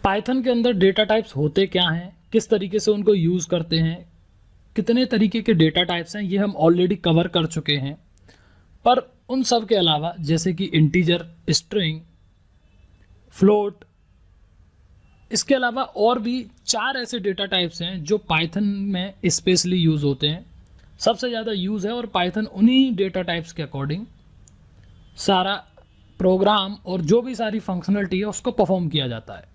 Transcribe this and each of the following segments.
Python के अंदर data types होते क्या हैं, किस तरीके से उनको यूज़ करते हैं, कितने तरीके के डेटा टाइप्स हैं, ये हम ऑलरेडी कवर कर चुके हैं। पर उन सब के अलावा जैसे कि इंटीजर, स्ट्रिंग, फ्लोट, इसके अलावा और भी 4 ऐसे डेटा टाइप्स हैं जो पाइथन में स्पेशली यूज़ होते हैं, सबसे ज़्यादा यूज़ है। और पाइथन उन्हीं डेटा टाइप्स के अकॉर्डिंग सारा प्रोग्राम और जो भी सारी फंक्शनलिटी है उसको परफॉर्म किया जाता है।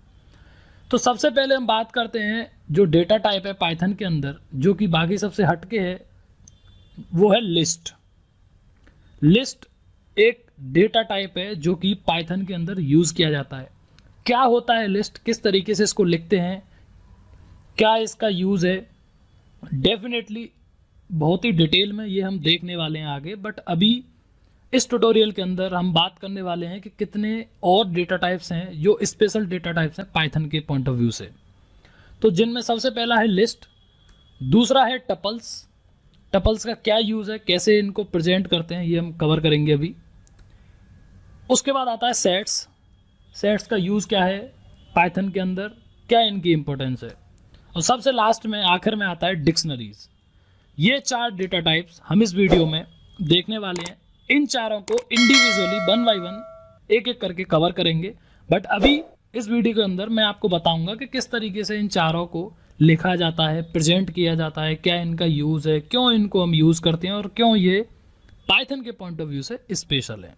तो सबसे पहले हम बात करते हैं जो डेटा टाइप है पाइथन के अंदर जो कि बाकी सबसे हटके है, वो है लिस्ट। लिस्ट एक डेटा टाइप है जो कि पाइथन के अंदर यूज़ किया जाता है। क्या होता है लिस्ट, किस तरीके से इसको लिखते हैं, क्या इसका यूज़ है, डेफिनेटली बहुत ही डिटेल में ये हम देखने वाले हैं आगे। बट अभी इस ट्यूटोरियल के अंदर हम बात करने वाले हैं कि कितने और डेटा टाइप्स हैं जो स्पेशल डेटा टाइप्स हैं पाइथन के पॉइंट ऑफ व्यू से। तो जिनमें सबसे पहला है लिस्ट, दूसरा है टपल्स। टपल्स का क्या यूज़ है, कैसे इनको प्रेजेंट करते हैं, ये हम कवर करेंगे अभी। उसके बाद आता है सेट्स। सेट्स का यूज़ क्या है पाइथन के अंदर, क्या इनकी इंपॉर्टेंस है, और सबसे लास्ट में आखिर में आता है डिक्शनरीज। ये 4 डेटा टाइप्स हम इस वीडियो में देखने वाले हैं। इन चारों को इंडिविजुअली 1 बाय 1 एक एक करके कवर करेंगे। बट अभी इस वीडियो के अंदर मैं आपको बताऊंगा कि किस तरीके से इन चारों को लिखा जाता है, प्रेजेंट किया जाता है, क्या इनका यूज़ है, क्यों इनको हम यूज़ करते हैं और क्यों ये पाइथन के पॉइंट ऑफ व्यू से स्पेशल है।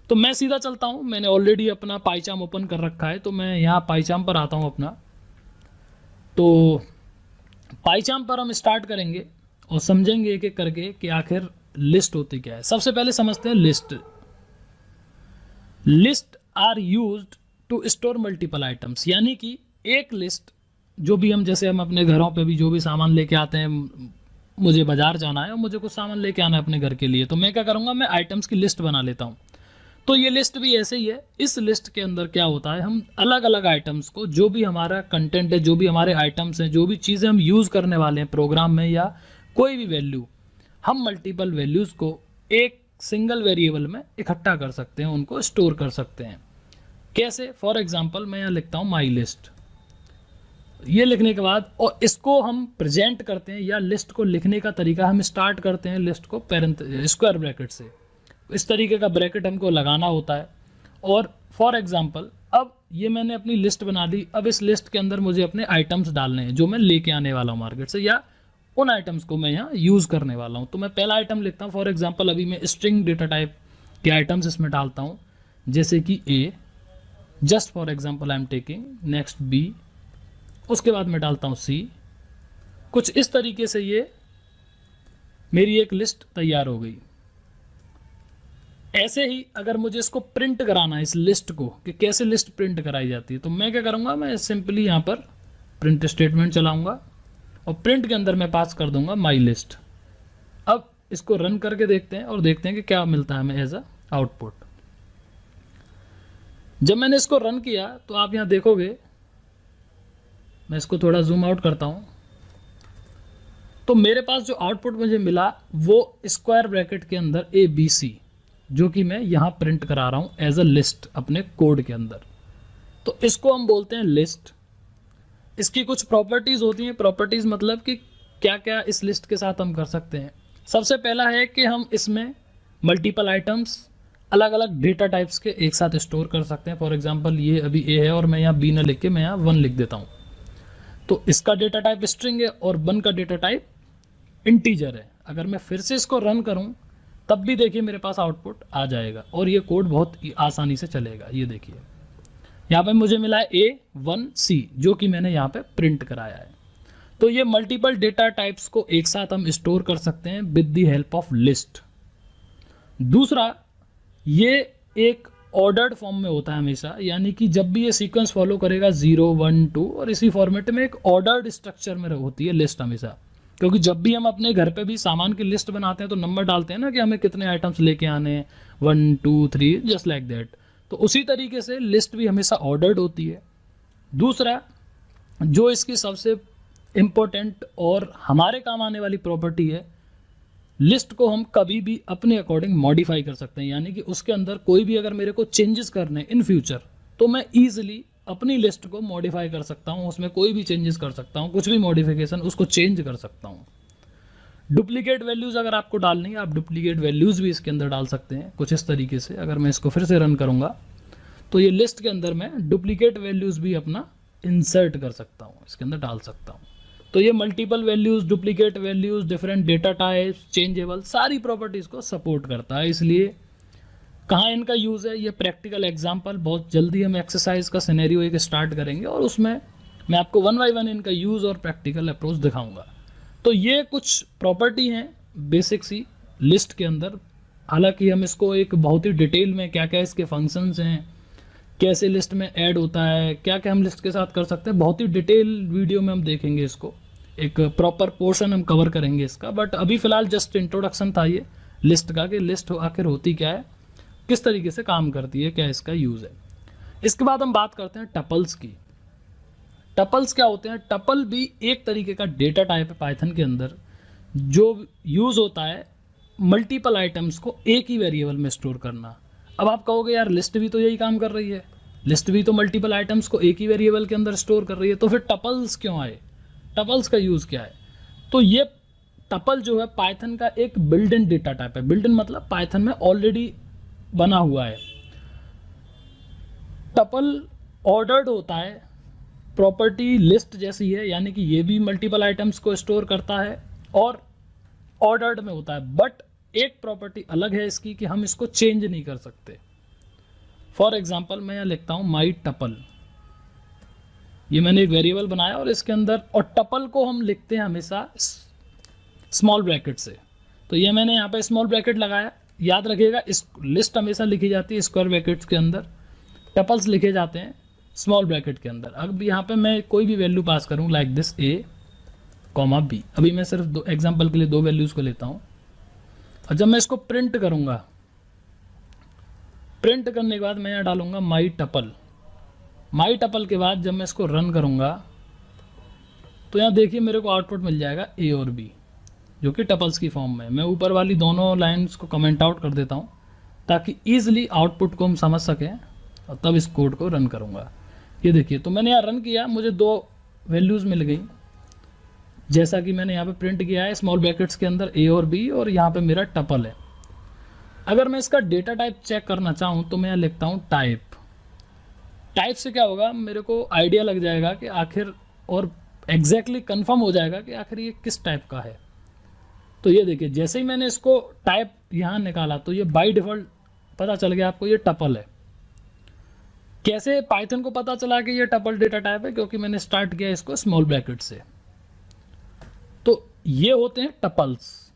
तो मैं सीधा चलता हूँ, मैंने ऑलरेडी अपना पाइचाम ओपन कर रखा है, तो मैं यहाँ पाइचाम पर आता हूँ अपना। तो पाइचाम पर हम स्टार्ट करेंगे और समझेंगे एक एक करके कि आखिर लिस्ट होती क्या है। सबसे पहले समझते हैं list. List are used to store multiple items, यानी कि एक लिस्ट जो भी हम, जैसे हम अपने घरों पे भी जो भी सामान लेके आते हैं, मुझे बाजार जाना है और मुझे कुछ सामान लेके आना है अपने घर के लिए, तो मैं क्या करूँगा, मैं आइटम्स की लिस्ट बना लेता हूँ। तो ये लिस्ट भी ऐसे ही है। इस लिस्ट के अंदर क्या होता है, हम अलग अलग आइटम्स को, जो भी हमारा कंटेंट है, जो भी हमारे आइटम्स हैं, जो भी चीज़ें हम यूज़ करने वाले हैं प्रोग्राम में या कोई भी वैल्यू, हम मल्टीपल वैल्यूज़ को एक सिंगल वेरिएबल में इकट्ठा कर सकते हैं, उनको स्टोर कर सकते हैं। कैसे? फॉर एग्जांपल मैं यहाँ लिखता हूँ माई लिस्ट। ये लिखने के बाद और इसको हम प्रेजेंट करते हैं, या लिस्ट को लिखने का तरीका हम स्टार्ट करते हैं लिस्ट को स्क्वायर ब्रैकेट से। इस तरीके का ब्रैकेट हमको लगाना होता है। और फॉर एग्जांपल अब ये मैंने अपनी लिस्ट बना ली। अब इस लिस्ट के अंदर मुझे अपने आइटम्स डालने हैं जो मैं लेके आने वाला हूँ मार्केट से, या उन आइटम्स को मैं यहाँ यूज़ करने वाला हूँ। तो मैं पहला आइटम लिखता हूँ। फॉर एग्जांपल अभी मैं स्ट्रिंग डेटा टाइप के आइटम्स इसमें डालता हूँ, जैसे कि A, just for example I am taking, next B, उसके बाद मैं डालता हूँ सी। कुछ इस तरीके से ये मेरी एक लिस्ट तैयार हो गई। ऐसे ही अगर मुझे इसको प्रिंट कराना है, इस लिस्ट को, कि कैसे लिस्ट प्रिंट कराई जाती है, तो मैं क्या करूँगा, मैं सिंपली यहाँ पर प्रिंट स्टेटमेंट चलाऊँगा और प्रिंट के अंदर मैं पास कर दूंगा माई लिस्ट। अब इसको रन करके देखते हैं और देखते हैं कि क्या मिलता है हमें एज अ आउटपुट। जब मैंने इसको रन किया तो आप यहाँ देखोगे, मैं इसको थोड़ा जूम आउट करता हूँ, तो मेरे पास जो आउटपुट मुझे मिला वो स्क्वायर ब्रैकेट के अंदर ABC, जो कि मैं यहाँ प्रिंट करा रहा हूँ एज अ लिस्ट अपने कोड के अंदर। तो इसको हम बोलते हैं लिस्ट। इसकी कुछ प्रॉपर्टीज़ होती हैं। प्रॉपर्टीज़ मतलब कि क्या क्या इस लिस्ट के साथ हम कर सकते हैं। सबसे पहला है कि हम इसमें मल्टीपल आइटम्स अलग अलग डेटा टाइप्स के एक साथ स्टोर कर सकते हैं। फॉर एग्जांपल ये अभी ए है और मैं यहाँ बी ना लिख के मैं यहाँ 1 लिख देता हूँ, तो इसका डेटा टाइप स्ट्रिंग है और 1 का डेटा टाइप इंटीजर है। अगर मैं फिर से इसको रन करूँ तब भी देखिए मेरे पास आउटपुट आ जाएगा और ये कोड बहुत आसानी से चलेगा। ये देखिए यहाँ पे मुझे मिला है A1C, जो कि मैंने यहाँ पे प्रिंट कराया है। तो ये मल्टीपल डेटा टाइप्स को एक साथ हम स्टोर कर सकते हैं with the help of list. दूसरा, ये एक ऑर्डर्ड फॉर्म में होता है हमेशा, यानी कि जब भी ये सीक्वेंस फॉलो करेगा 0 1 2 और इसी फॉर्मेट में एक ऑर्डर्ड स्ट्रक्चर में होती है लिस्ट हमेशा। क्योंकि जब भी हम अपने घर पे भी सामान की लिस्ट बनाते हैं तो नंबर डालते हैं ना कि हमें कितने आइटम्स लेके आने हैं, 1 2 3, जस्ट लाइक दैट। तो उसी तरीके से लिस्ट भी हमेशा ऑर्डर्ड होती है। दूसरा, जो इसकी सबसे इम्पोर्टेंट और हमारे काम आने वाली प्रॉपर्टी है, लिस्ट को हम कभी भी अपने अकॉर्डिंग मॉडिफाई कर सकते हैं। यानी कि उसके अंदर कोई भी अगर मेरे को चेंजेस करने इन फ्यूचर, तो मैं ईजिली अपनी लिस्ट को मॉडिफाई कर सकता हूँ, उसमें कोई भी चेंजेस कर सकता हूँ, कुछ भी मॉडिफिकेशन उसको चेंज कर सकता हूँ। डुप्लीकेट वैल्यूज़ अगर आपको डालनी है, आप डुप्लीकेट वैल्यूज़ भी इसके अंदर डाल सकते हैं कुछ इस तरीके से। अगर मैं इसको फिर से रन करूँगा तो ये लिस्ट के अंदर मैं डुप्लीकेट वैल्यूज़ भी अपना इंसर्ट कर सकता हूँ, इसके अंदर डाल सकता हूँ। तो ये multiple values, duplicate values, different data types, changeable, सारी प्रॉपर्टीज़ को सपोर्ट करता है। इसलिए कहाँ इनका यूज़ है, ये प्रैक्टिकल एग्जांपल बहुत जल्दी हम एक्सरसाइज का सिनेरियो एक स्टार्ट करेंगे और उसमें मैं आपको वन बाय वन इनका यूज़ और प्रैक्टिकल अप्रोच दिखाऊंगा। तो ये कुछ प्रॉपर्टी हैं बेसिक सी लिस्ट के अंदर। हालांकि हम इसको एक बहुत ही डिटेल में क्या क्या इसके फंक्शंस हैं, कैसे लिस्ट में ऐड होता है, क्या क्या हम लिस्ट के साथ कर सकते हैं, बहुत ही डिटेल वीडियो में हम देखेंगे इसको, एक प्रॉपर पोर्शन हम कवर करेंगे इसका। बट अभी फ़िलहाल जस्ट इंट्रोडक्शन था ये लिस्ट का, कि लिस्ट आखिर होती क्या है, किस तरीके से काम करती है, क्या इसका यूज़ है। इसके बाद हम बात करते हैं टपल्स की। टपल्स क्या होते हैं? टपल भी एक तरीके का डेटा टाइप है पाइथन के अंदर, जो यूज़ होता है मल्टीपल आइटम्स को एक ही वेरिएबल में स्टोर करना। अब आप कहोगे यार लिस्ट भी तो यही काम कर रही है, लिस्ट भी तो मल्टीपल आइटम्स को एक ही वेरिएबल के अंदर स्टोर कर रही है, तो फिर टपल्स क्यों आए, टपल्स का यूज़ क्या है? तो ये टपल जो है पाइथन का एक बिल्ट इन डेटा टाइप है। बिल्ट इन मतलब पाइथन में ऑलरेडी बना हुआ है। टपल ऑर्डर्ड होता है, प्रॉपर्टी लिस्ट जैसी है, यानी कि ये भी मल्टीपल आइटम्स को स्टोर करता है और ऑर्डर्ड में होता है। बट एक प्रॉपर्टी अलग है इसकी कि हम इसको चेंज नहीं कर सकते। फॉर एग्जांपल मैं यहाँ लिखता हूँ माई टपल, ये मैंने एक वेरिएबल बनाया और इसके अंदर, और टपल को हम लिखते हैं हमेशा स्मॉल ब्रैकेट से। तो ये मैंने यहाँ पे स्मॉल ब्रैकेट लगाया। याद रखिएगा इस लिस्ट हमेशा लिखी जाती है स्क्वायर ब्रैकेट्स के अंदर, टपल्स लिखे जाते हैं स्मॉल ब्रैकेट के अंदर। अब यहाँ पे मैं कोई भी वैल्यू पास करूँ like this A comma B, अभी मैं सिर्फ दो एग्जांपल के लिए दो वैल्यूज़ को लेता हूँ, और जब मैं इसको प्रिंट करूँगा, प्रिंट करने के बाद मैं यहाँ डालूँगा माई टपल। माई टपल के बाद जब मैं इसको रन करूँगा तो यहाँ देखिए मेरे को आउटपुट मिल जाएगा ए और बी, जो कि टपल्स की फॉर्म में। मैं ऊपर वाली दोनों लाइंस को कमेंट आउट कर देता हूँ ताकि ईजिली आउटपुट को हम समझ सकें, और तब इस कोड को रन करूँगा। ये देखिए, तो मैंने यहाँ रन किया, मुझे दो वैल्यूज़ मिल गई, जैसा कि मैंने यहाँ पे प्रिंट किया है स्मॉल ब्रैकेट्स के अंदर ए और बी, और यहाँ पे मेरा टपल है। अगर मैं इसका डेटा टाइप चेक करना चाहूँ तो मैं यहाँ लिखता हूँ टाइप। टाइप से क्या होगा, मेरे को आइडिया लग जाएगा कि आखिर, और एग्जैक्टली कंफर्म हो जाएगा कि आखिर ये किस टाइप का है। तो ये देखिए, जैसे ही मैंने इसको टाइप यहाँ निकाला तो ये बाय डिफ़ॉल्ट पता चल गया आपको ये टपल है। कैसे पाइथन को पता चला कि ये टपल डेटा टाइप है? क्योंकि मैंने स्टार्ट किया इसको स्मॉल ब्रैकेट से। तो ये होते हैं टपल्स,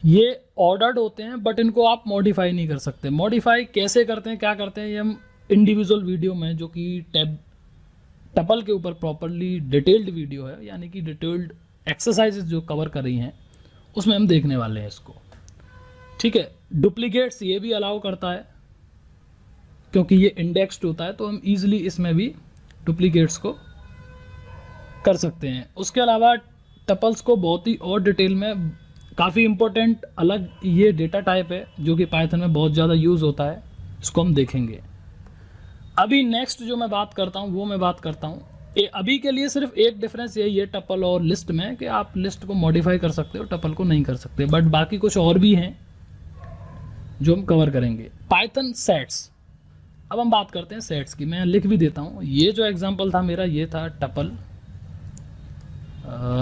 ये ऑर्डर्ड होते हैं, बट इनको आप मॉडिफाई नहीं कर सकते। मॉडिफाई कैसे करते हैं, क्या करते हैं, ये हम इंडिविजुअल वीडियो में, जो कि टपल के ऊपर प्रॉपरली डिटेल्ड वीडियो है, यानी कि डिटेल्ड एक्सरसाइजेज जो कवर कर रही हैं, उसमें हम देखने वाले हैं इसको। ठीक है, डुप्लीकेट्स ये भी अलाउ करता है क्योंकि ये इंडेक्स्ड होता है, तो हम इजीली इसमें भी डुप्लीकेट्स को कर सकते हैं। उसके अलावा टपल्स को बहुत ही और डिटेल में, काफ़ी इंपॉर्टेंट अलग ये डेटा टाइप है जो कि पाइथन में बहुत ज़्यादा यूज़ होता है, इसको हम देखेंगे। अभी नेक्स्ट जो मैं बात करता हूँ वो मैं बात करता हूँ, अभी के लिए सिर्फ एक डिफरेंस यही है टपल और लिस्ट में, कि आप लिस्ट को मॉडिफाई कर सकते हो, टपल को नहीं कर सकते। बट बाकी कुछ और भी हैं जो हम कवर करेंगे। पाइथन सेट्स, अब हम बात करते हैं सेट्स की। मैं लिख भी देता हूँ, ये जो एग्जांपल था मेरा, ये था टपल।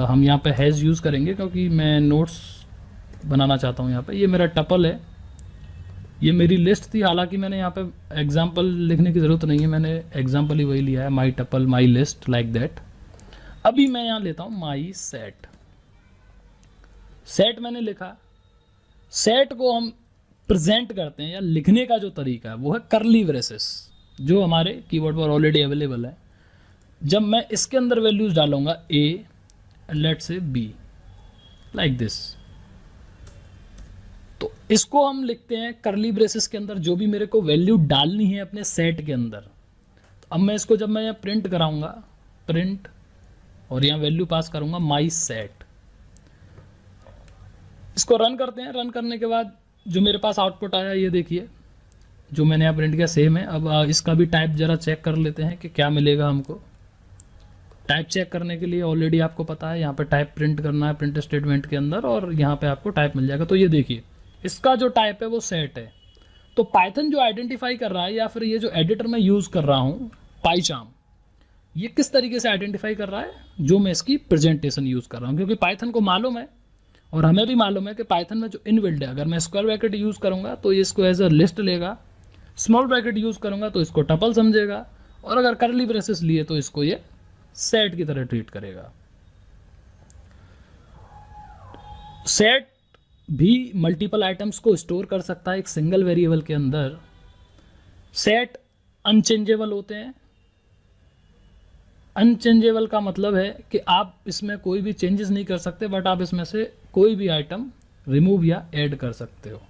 हम यहाँ पे हैज़ यूज़ करेंगे क्योंकि मैं नोट्स बनाना चाहता हूँ। यहाँ पे ये मेरा टपल है, ये मेरी लिस्ट थी। हालांकि मैंने यहाँ पे एग्जांपल लिखने की ज़रूरत नहीं है, मैंने एग्जांपल ही वही लिया है, my tuple my list like that. अभी मैं यहाँ लेता हूँ माई सेट। सेट मैंने लिखा, सेट को हम प्रेजेंट करते हैं, या लिखने का जो तरीका है वो है करली ब्रेसेस, जो हमारे कीबोर्ड पर ऑलरेडी अवेलेबल है। जब मैं इसके अंदर वैल्यूज़ डालूंगा A, let's say B, like this, तो इसको हम लिखते हैं करली ब्रेसेस के अंदर, जो भी मेरे को वैल्यू डालनी है अपने सेट के अंदर। तो अब मैं इसको, जब मैं यहाँ प्रिंट कराऊंगा, प्रिंट, और यहाँ वैल्यू पास करूंगा माई सेट, इसको रन करते हैं। रन करने के बाद जो मेरे पास आउटपुट आया, ये देखिए, जो मैंने यहाँ प्रिंट किया सेम है। अब इसका भी टाइप ज़रा चेक कर लेते हैं कि क्या मिलेगा हमको। टाइप चेक करने के लिए ऑलरेडी आपको पता है यहाँ पे टाइप प्रिंट करना है प्रिंट स्टेटमेंट के अंदर, और यहाँ पे आपको टाइप मिल जाएगा। तो ये देखिए इसका जो टाइप है वो सेट है। तो पाइथन जो आइडेंटिफाई कर रहा है, या फिर ये जो एडिटर मैं यूज़ कर रहा हूँ पाइचार्म, ये किस तरीके से आइडेंटिफाई कर रहा है, जो मैं इसकी प्रेजेंटेशन यूज़ कर रहा हूँ। क्योंकि पाइथन को मालूम है और हमें भी मालूम है कि पाइथन में जो इनबिल्ट है, अगर मैं स्क्वायर ब्रैकेट यूज़ करूँगा तो ये इसको एज अ लिस्ट लेगा, स्मॉल ब्रैकेट यूज़ करूँगा तो इसको टपल समझेगा, और अगर करली ब्रेसेस लिए तो इसको ये सेट की तरह ट्रीट करेगा। सेट भी मल्टीपल आइटम्स को स्टोर कर सकता है एक सिंगल वेरिएबल के अंदर। सेट अनचेंजेबल होते हैं। अनचेंजेबल का मतलब है कि आप इसमें कोई भी चेंजेस नहीं कर सकते, बट आप इसमें से कोई भी आइटम रिमूव या ऐड कर सकते हो।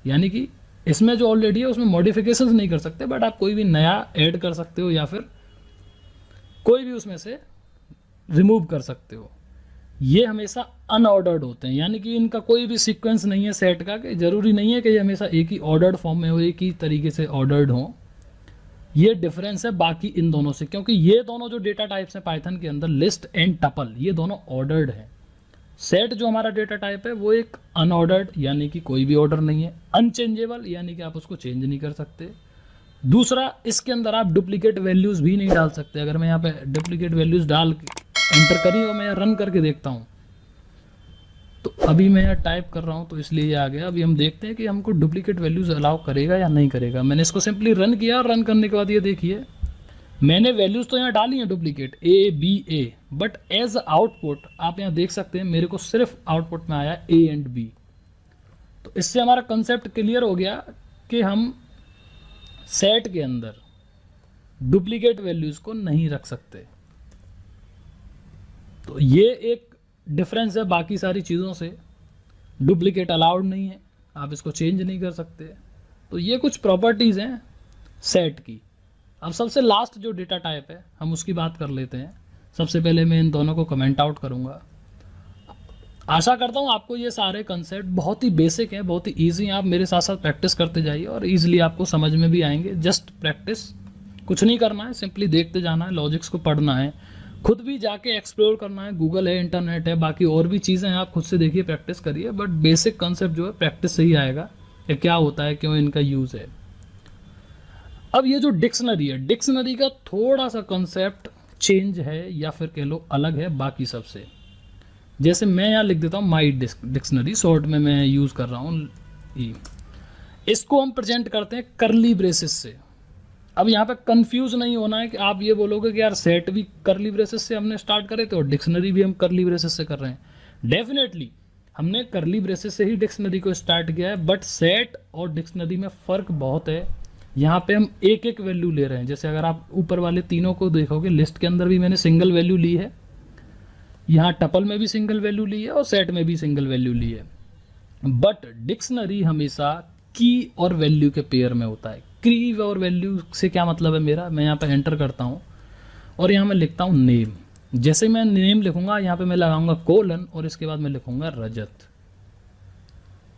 यानी कि इसमें जो ऑलरेडी है उसमें मॉडिफिकेशंस नहीं कर सकते, बट आप कोई भी नया ऐड कर सकते हो या फिर कोई भी उसमें से रिमूव कर सकते हो। ये हमेशा अनऑर्डर्ड होते हैं, यानी कि इनका कोई भी सीक्वेंस नहीं है सेट का, कि जरूरी नहीं है कि ये हमेशा एक ही ऑर्डर्ड फॉर्म में हो, एक ही तरीके से ऑर्डर्ड हो। ये डिफरेंस है बाकी इन दोनों से, क्योंकि ये दोनों जो डेटा टाइप्स हैं पाइथन के अंदर, लिस्ट एंड टपल, ये दोनों ऑर्डर्ड हैं। सेट जो हमारा डेटा टाइप है वो एक अनऑर्डर्ड, यानी कि कोई भी ऑर्डर नहीं है। अनचेंजेबल यानी कि आप उसको चेंज नहीं कर सकते। दूसरा, इसके अंदर आप डुप्लीकेट वैल्यूज़ भी नहीं डाल सकते। अगर मैं यहाँ पे डुप्लीकेट वैल्यूज़ डाल एंटर करी और मैं रन करके देखता हूँ, तो अभी मैं यहाँ टाइप कर रहा हूँ तो इसलिए ये आ गया। अभी हम देखते हैं कि हमको डुप्लीकेट वैल्यूज़ अलाउ करेगा या नहीं करेगा। मैंने इसको सिंपली रन किया, और रन करने के बाद ये देखिए मैंने वैल्यूज़ तो यहाँ डाली हैं duplicate A B A, but as output आप यहाँ देख सकते हैं मेरे को सिर्फ आउटपुट में आया ए एंड बी। तो इससे हमारा कंसेप्ट क्लियर हो गया कि हम सेट के अंदर डुप्लीकेट वैल्यूज़ को नहीं रख सकते। तो ये एक डिफरेंस है बाकी सारी चीज़ों से। डुप्लीकेट अलाउड नहीं है, आप इसको चेंज नहीं कर सकते। तो ये कुछ प्रॉपर्टीज़ हैं सेट की। अब सबसे लास्ट जो डेटा टाइप है हम उसकी बात कर लेते हैं। सबसे पहले मैं इन दोनों को कमेंट आउट करूँगा। आशा करता हूँ आपको ये सारे कंसेप्ट बहुत ही बेसिक हैं, बहुत ही ईजी हैं। आप मेरे साथ साथ प्रैक्टिस करते जाइए और ईजिली आपको समझ में भी आएंगे। जस्ट प्रैक्टिस, कुछ नहीं करना है, सिंपली देखते जाना है, लॉजिक्स को पढ़ना है, खुद भी जाके एक्सप्लोर करना है। गूगल है, इंटरनेट है, बाकी और भी चीज़ें हैं, आप खुद से देखिए, प्रैक्टिस करिए। बट बेसिक कंसेप्ट जो है प्रैक्टिस से ही आएगा कि क्या होता है, क्यों इनका यूज़ है। अब ये जो डिक्शनरी है, डिक्शनरी का थोड़ा सा कंसेप्ट चेंज है, या फिर कह लो अलग है बाकी सबसे। जैसे मैं यहाँ लिख देता हूँ माई डिक्शनरी, शॉर्ट में मैं यूज़ कर रहा हूँ ई। इसको हम प्रेजेंट करते हैं करली ब्रेसेस से। अब यहाँ पे कंफ्यूज नहीं होना है कि आप ये बोलोगे कि यार सेट भी करली ब्रेसेस से हमने स्टार्ट करे थे और डिक्शनरी भी हम करली ब्रेसेस से कर रहे हैं। डेफिनेटली हमने करली ब्रेसेस से ही डिक्शनरी को स्टार्ट किया है, बट सेट और डिक्शनरी में फ़र्क बहुत है। यहाँ पे हम एक एक वैल्यू ले रहे हैं। जैसे अगर आप ऊपर वाले तीनों को देखोगे, लिस्ट के अंदर भी मैंने सिंगल वैल्यू ली है, यहाँ टपल में भी सिंगल वैल्यू ली है और सेट में भी सिंगल वैल्यू ली है। बट डिक्शनरी हमेशा की और वैल्यू के पेयर में होता है। की और वैल्यू से क्या मतलब है मेरा, मैं यहाँ पे एंटर करता हूँ और यहाँ मैं लिखता हूँ नेम। जैसे मैं नेम लिखूँगा यहाँ पे मैं लगाऊंगा कोलन और इसके बाद मैं लिखूँगा रजत,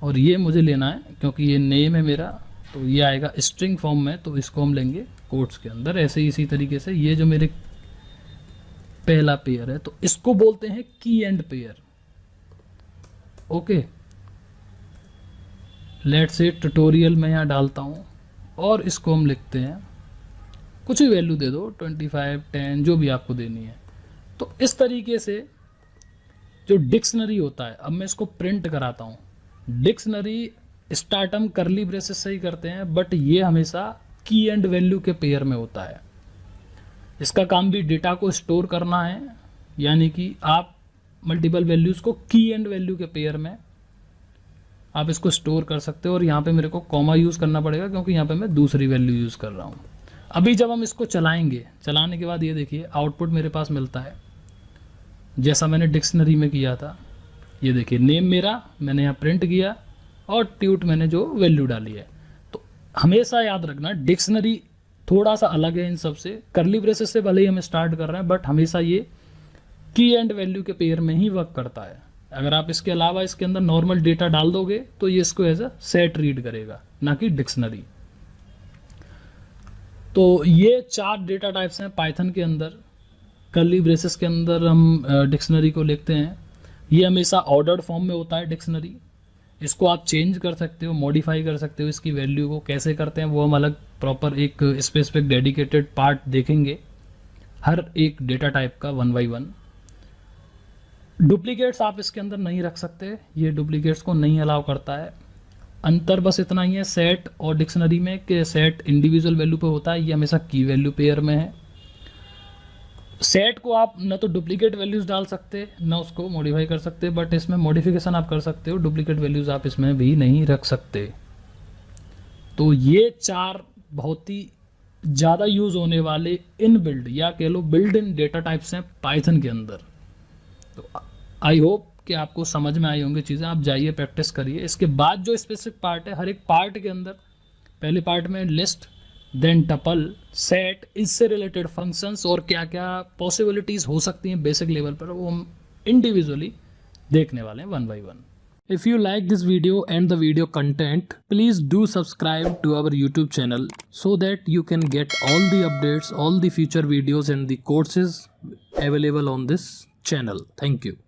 और ये मुझे लेना है क्योंकि ये नेम है मेरा, तो ये आएगा स्ट्रिंग फॉर्म में, तो इसको हम लेंगे कोट्स के अंदर। ऐसे ही इसी तरीके से ये जो मेरे पहला पेयर है तो इसको बोलते हैं की and pair. Okay, let's say tutorial में यहाँ डालता हूँ और इसको हम लिखते हैं, कुछ भी वैल्यू दे दो, 25, 10, जो भी आपको देनी है। तो इस तरीके से जो डिक्शनरी होता है, अब मैं इसको प्रिंट कराता हूँ। डिक्शनरी स्टार्ट हम करली ब्रेसेस से ही करते हैं, बट ये हमेशा की एंड वैल्यू के पेयर में होता है। इसका काम भी डेटा को स्टोर करना है, यानी कि आप मल्टीपल वैल्यूज़ को की एंड वैल्यू के पेयर में आप इसको स्टोर कर सकते हो। और यहाँ पे मेरे को कॉमा यूज़ करना पड़ेगा क्योंकि यहाँ पे मैं दूसरी वैल्यू यूज़ कर रहा हूँ। अभी जब हम इसको चलाएंगे, चलाने के बाद ये देखिए आउटपुट मेरे पास मिलता है जैसा मैंने डिक्शनरी में किया था। ये देखिए नेम मेरा मैंने यहाँ प्रिंट किया और ट्यूट मैंने जो वैल्यू डाली है। तो हमेशा याद रखना डिक्शनरी थोड़ा सा अलग है इन सब से। करली ब्रेसेस से भले ही हम स्टार्ट कर रहे हैं, बट हमेशा ये की एंड वैल्यू के पेयर में ही वर्क करता है। अगर आप इसके अलावा इसके अंदर नॉर्मल डेटा डाल दोगे तो ये इसको एज अ सेट रीड करेगा, ना कि डिक्शनरी। तो ये 4 डेटा टाइप्स हैं पाइथन के अंदर। कर्ली ब्रेसेस के अंदर हम डिक्शनरी को लिखते हैं। ये हमेशा ऑर्डर्ड फॉर्म में होता है डिक्शनरी। इसको आप चेंज कर सकते हो, मॉडिफाई कर सकते हो। इसकी वैल्यू को कैसे करते हैं वो हम अलग प्रॉपर एक स्पेसिफिक डेडिकेटेड पार्ट देखेंगे हर एक डेटा टाइप का 1 बाई 1। डुप्लीकेट्स आप इसके अंदर नहीं रख सकते, ये डुप्लीकेट्स को नहीं अलाउ करता है। अंतर बस इतना ही है सेट और डिक्शनरी में कि सेट इंडिविजुअल वैल्यू पे होता है, ये हमेशा की वैल्यू पेयर में है। सेट को आप न तो डुप्लीकेट वैल्यूज़ डाल सकते न उसको मॉडिफाई कर सकते, बट इसमें मॉडिफिकेशन आप कर सकते हो, डुप्लीकेट वैल्यूज़ आप इसमें भी नहीं रख सकते। तो ये 4 बहुत ही ज़्यादा यूज़ होने वाले इन बिल्ड या कह लो बिल्ड इन डेटा टाइप्स हैं पाइथन के अंदर। तो आई होप कि आपको समझ में आई होंगी चीज़ें। आप जाइए प्रैक्टिस करिए। इसके बाद जो स्पेसिफिक पार्ट है, हर एक पार्ट के अंदर पहले पार्ट में लिस्ट, देन टपल, सेट, इससे रिलेटेड फंक्शंस और क्या क्या पॉसिबिलिटीज़ हो सकती हैं बेसिक लेवल पर, वो हम इंडिविजुअली देखने वाले हैं 1 by 1। If you like this video and the video content, please do subscribe to our YouTube channel so that you can get all the updates, all the future videos and the courses available on this channel. Thank you.